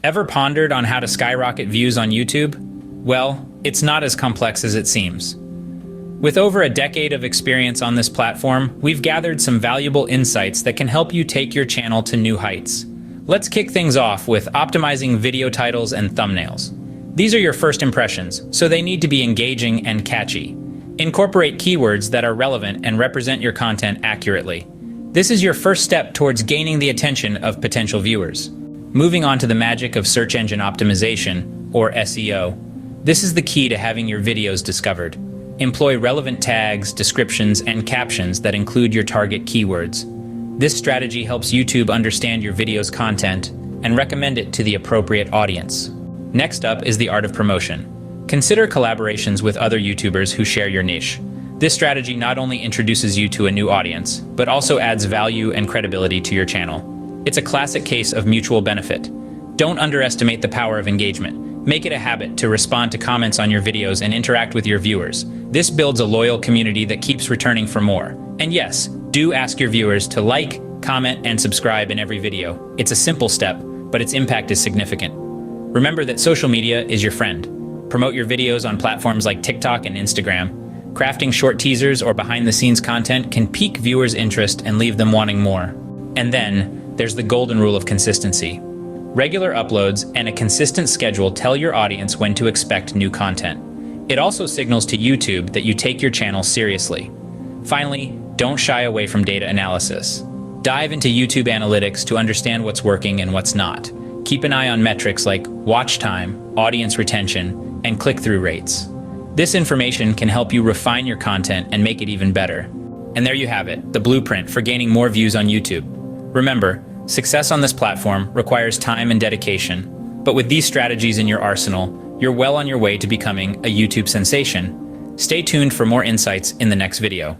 Ever pondered on how to skyrocket views on YouTube? Well, it's not as complex as it seems. With over a decade of experience on this platform, we've gathered some valuable insights that can help you take your channel to new heights. Let's kick things off with optimizing video titles and thumbnails. These are your first impressions, so they need to be engaging and catchy. Incorporate keywords that are relevant and represent your content accurately. This is your first step towards gaining the attention of potential viewers. Moving on to the magic of search engine optimization, or SEO. This is the key to having your videos discovered. Employ relevant tags, descriptions, and captions that include your target keywords. This strategy helps YouTube understand your video's content and recommend it to the appropriate audience. Next up is the art of promotion. Consider collaborations with other YouTubers who share your niche. This strategy not only introduces you to a new audience, but also adds value and credibility to your channel. It's a classic case of mutual benefit. Don't underestimate the power of engagement. Make it a habit to respond to comments on your videos and interact with your viewers. This builds a loyal community that keeps returning for more. And yes, do ask your viewers to like, comment, and subscribe in every video. It's a simple step, but its impact is significant. Remember that social media is your friend. Promote your videos on platforms like TikTok and Instagram. Crafting short teasers or behind-the-scenes content can pique viewers' interest and leave them wanting more. And then, there's the golden rule of consistency. Regular uploads and a consistent schedule tell your audience when to expect new content. It also signals to YouTube that you take your channel seriously. Finally, don't shy away from data analysis. Dive into YouTube analytics to understand what's working and what's not. Keep an eye on metrics like watch time, audience retention, and click-through rates. This information can help you refine your content and make it even better. And there you have it, the blueprint for gaining more views on YouTube. Remember, success on this platform requires time and dedication, but with these strategies in your arsenal, you're well on your way to becoming a YouTube sensation. Stay tuned for more insights in the next video.